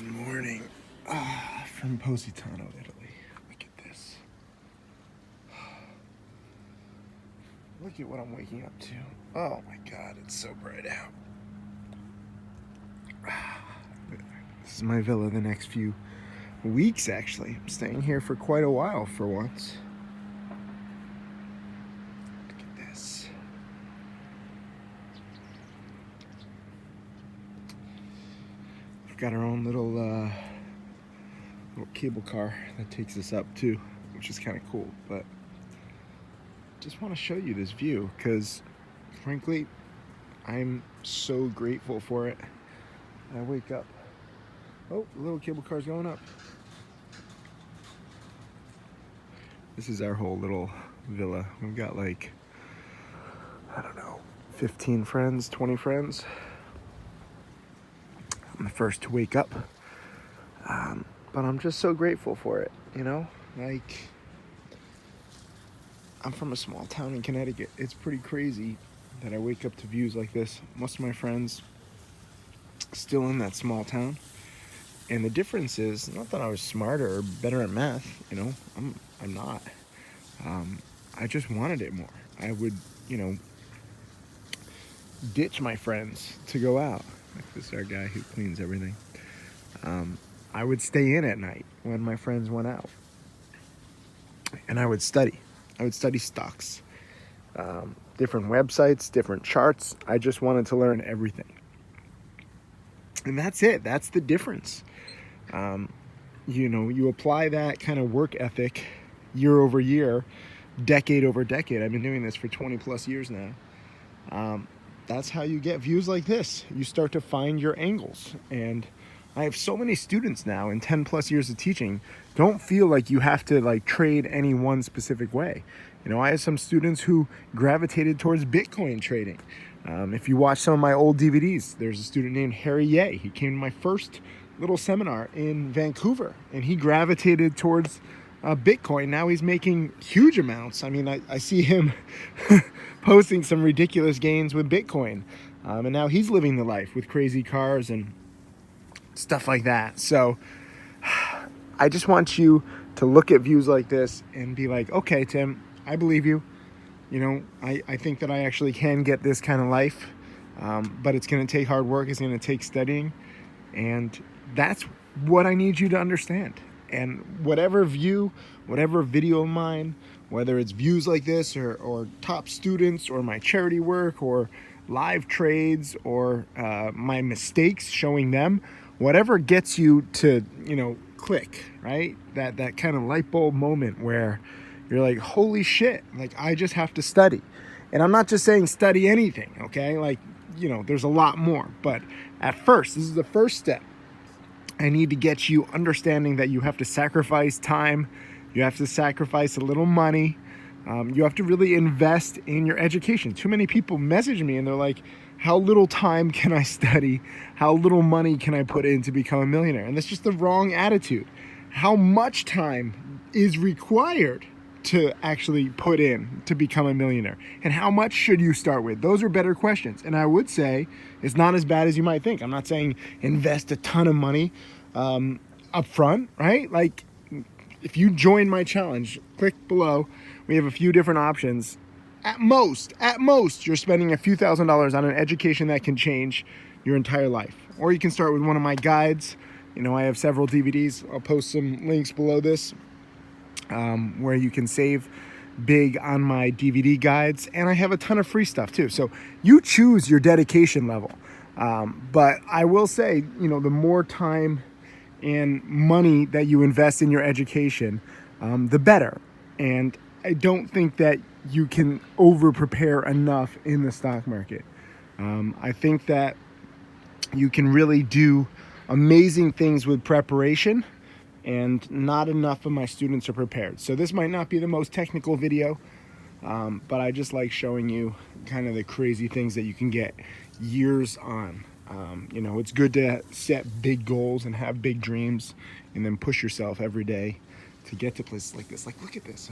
Good morning from Positano, Italy. Look at this. Look at what I'm waking up to. Oh my God, it's so bright out. This is my villa the next few weeks, actually. I'm staying here for quite a while for once. Look at this. We've got our own little cable car that takes us up too, which is kind of cool. But just want to show you this view because, frankly, I'm so grateful for it. I wake up. Oh, the little cable car's going up. This is our whole little villa. We've got like, I don't know, 15 friends, 20 friends. I'm the first to wake up. But I'm just so grateful for it, you know? Like, I'm from a small town in Connecticut. It's pretty crazy that I wake up to views like this. Most of my friends still in that small town. And the difference is, not that I was smarter or better at math, you know, I'm not. I just wanted it more. I would, ditch my friends to go out. Like this is our guy who cleans everything. I would stay in at night when my friends went out. And I would study. I would study stocks, different websites, different charts. I just wanted to learn everything. And that's it. That's the difference. You apply that kind of work ethic year over year, decade over decade. I've been doing this for 20 plus years now. That's how you get views like this. You start to find your angles. And I have so many students now in 10 plus years of teaching. Don't feel like you have to like trade any one specific way. I have some students who gravitated towards Bitcoin trading. If you watch some of my old DVDs, there's a student named Harry Ye. He came to my first little seminar in Vancouver, and he gravitated towards Bitcoin. Now he's making huge amounts. I mean, I see him posting some ridiculous gains with Bitcoin. And now he's living the life with crazy cars and stuff like that. So I just want you to look at views like this and be like, okay, Tim, I believe you. I think that I actually can get this kind of life, but it's going to take hard work. It's going to take studying. And that's what I need you to understand. And whatever view, whatever video of mine, whether it's views like this or top students or my charity work or live trades or my mistakes, showing them, whatever gets you to, click, right? That kind of light bulb moment where you're like, holy shit, like I just have to study. And I'm not just saying study anything, okay? Like, there's a lot more. But at first, this is the first step. I need to get you understanding that you have to sacrifice time. You have to sacrifice a little money. You have to really invest in your education. Too many people message me and they're like, how little time can I study? How little money can I put in to become a millionaire? And that's just the wrong attitude. How much time is required to actually put in to become a millionaire? And how much should you start with? Those are better questions. And I would say it's not as bad as you might think. I'm not saying invest a ton of money up front, right? Like if you join my challenge, click below. We have a few different options. At most, you're spending a few $1,000s on an education that can change your entire life. Or you can start with one of my guides. I have several DVDs. I'll post some links below this where you can save big on my DVD guides. And I have a ton of free stuff too. So you choose your dedication level. But I will say, the more time and money that you invest in your education, the better. And I don't think that you can over prepare enough in the stock market. I think that you can really do amazing things with preparation, and not enough of my students are prepared. So this might not be the most technical video, but I just like showing you kind of the crazy things that you can get years on. It's good to set big goals and have big dreams and then push yourself every day to get to places like this. Like, look at this.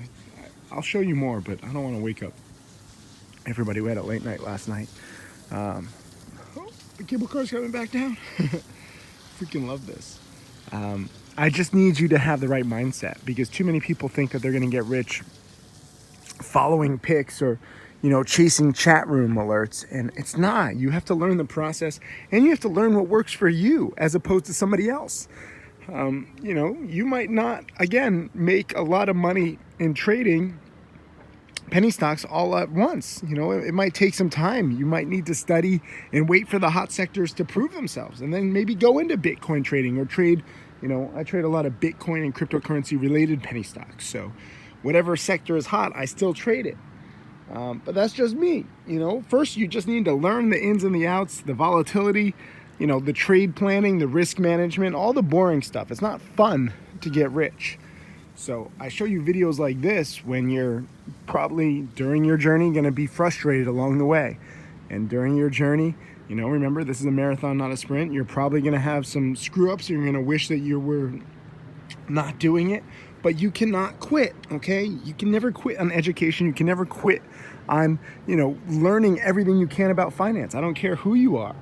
I'll show you more, but I don't want to wake up everybody. We had a late night last night. Oh, the cable car's coming back down. Freaking love this. I just need you to have the right mindset, because too many people think that they're going to get rich following picks or, chasing chat room alerts. And it's not. You have to learn the process, and you have to learn what works for you as opposed to somebody else. You might not, again, make a lot of money in trading penny stocks all at once. It might take some time. You might need to study and wait for the hot sectors to prove themselves, and then maybe go into Bitcoin trading or trade. I trade a lot of Bitcoin and cryptocurrency related penny stocks. So whatever sector is hot, I still trade it. But that's just me. First you just need to learn the ins and the outs, the volatility, the trade planning, the risk management, all the boring stuff. It's not fun to get rich. So I show you videos like this when you're probably during your journey going to be frustrated along the way. And during your journey, remember, this is a marathon, not a sprint. You're probably going to have some screw ups. You're going to wish that you were not doing it, but you cannot quit. Okay. You can never quit on education. You can never quit on, learning everything you can about finance. I don't care who you are.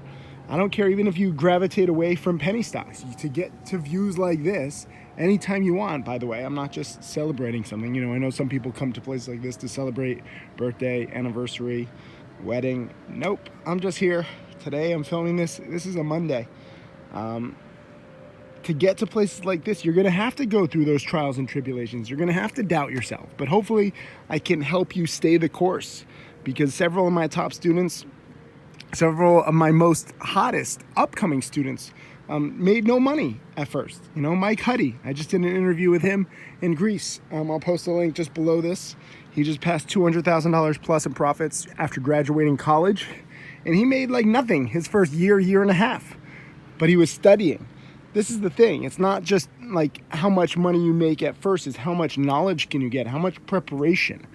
I don't care even if you gravitate away from penny stocks. To get to views like this anytime you want, by the way. I'm not just celebrating something. I know some people come to places like this to celebrate birthday, anniversary, wedding. Nope, I'm just here. Today I'm filming this. This is a Monday. To get to places like this, you're going to have to go through those trials and tribulations. You're going to have to doubt yourself. But hopefully I can help you stay the course, because several of my top students, several of my most hottest upcoming students made no money at first. Mike Huddy, I just did an interview with him in Greece. I'll post a link just below this. He just passed $200,000 plus in profits after graduating college. And he made like nothing his first year and a half. But he was studying. This is the thing. It's not just like how much money you make at first, it's how much knowledge can you get, how much preparation.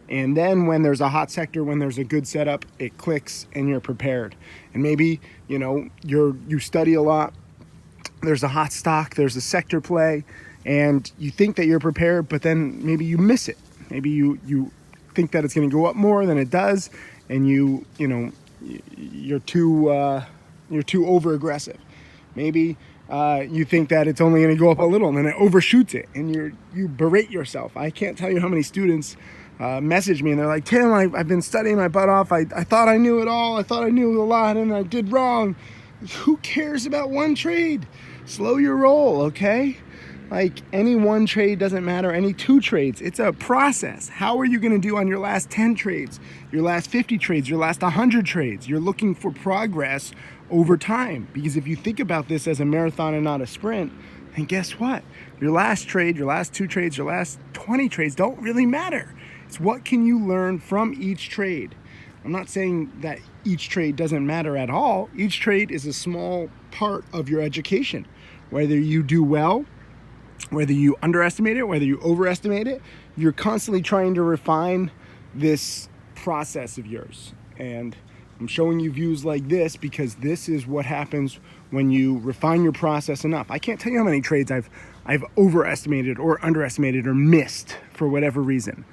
And then when there's a hot sector, when there's a good setup, it clicks and you're prepared. And maybe, you study a lot. There's a hot stock, there's a sector play, and you think that you're prepared, but then maybe you miss it. Maybe you think that it's going to go up more than it does, and you're too over aggressive. Maybe you think that it's only going to go up a little, and then it overshoots it, and you berate yourself. I can't tell you how many students message me and they're like, Tim, I've been studying my butt off. I thought I knew it all. I thought I knew a lot, and I did wrong. Who cares about one trade? Slow your roll, okay? Like, any one trade doesn't matter, any two trades. It's a process. How are you going to do on your last 10 trades, your last 50 trades, your last 100 trades? You're looking for progress over time, because if you think about this as a marathon and not a sprint, then guess what? Your last trade, your last 2 trades, your last 20 trades don't really matter. It's what can you learn from each trade. I'm not saying that each trade doesn't matter at all. Each trade is a small part of your education. Whether you do well, whether you underestimate it, whether you overestimate it, you're constantly trying to refine this process of yours. And I'm showing you views like this because this is what happens when you refine your process enough. I can't tell you how many trades I've overestimated or underestimated or missed for whatever reason.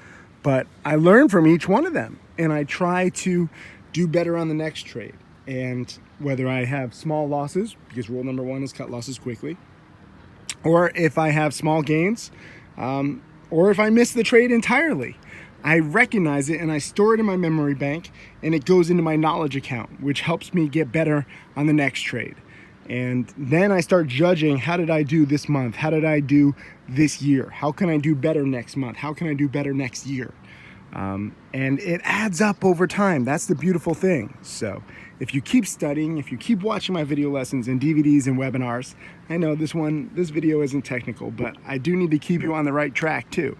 But I learn from each one of them, and I try to do better on the next trade. And whether I have small losses, because rule number 1 is cut losses quickly, or if I have small gains, or if I miss the trade entirely, I recognize it and I store it in my memory bank, and it goes into my knowledge account, which helps me get better on the next trade. And then I start judging, how did I do this month? How did I do this year? How can I do better next month? How can I do better next year? And it adds up over time. That's the beautiful thing. So if you keep studying, if you keep watching my video lessons and DVDs and webinars, I know this video isn't technical, but I do need to keep you on the right track too.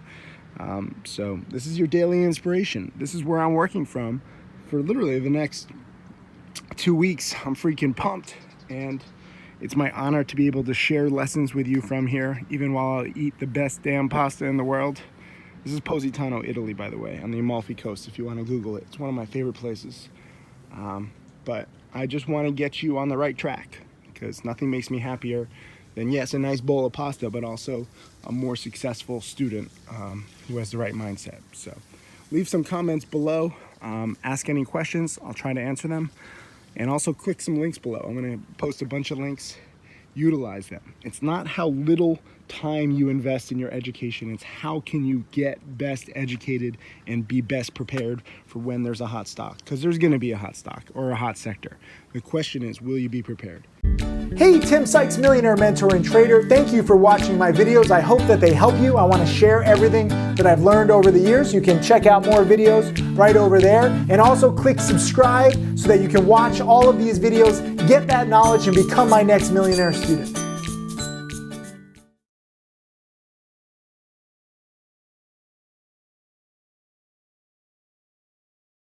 So this is your daily inspiration. This is where I'm working from for literally the next 2 weeks. I'm freaking pumped, and it's my honor to be able to share lessons with you from here, even while I eat the best damn pasta in the world. This is Positano, Italy, by the way, on the Amalfi Coast, if you want to Google it. It's one of my favorite places. But I just want to get you on the right track, because nothing makes me happier than, yes, a nice bowl of pasta, but also a more successful student who has the right mindset. So leave some comments below. Ask any questions. I'll try to answer them. And also click some links below. I'm going to post a bunch of links utilize them. It's not how little time you invest in your education, it's how can you get best educated and be best prepared for when there's a hot stock, because there's going to be a hot stock or a hot sector. The question is, will you be prepared? Hey, Tim Sykes, millionaire mentor and trader. Thank you for watching my videos. I hope that they help you. I want to share everything that I've learned over the years. You can check out more videos right over there, and also click subscribe so that you can watch all of these videos, get that knowledge, and become my next millionaire student.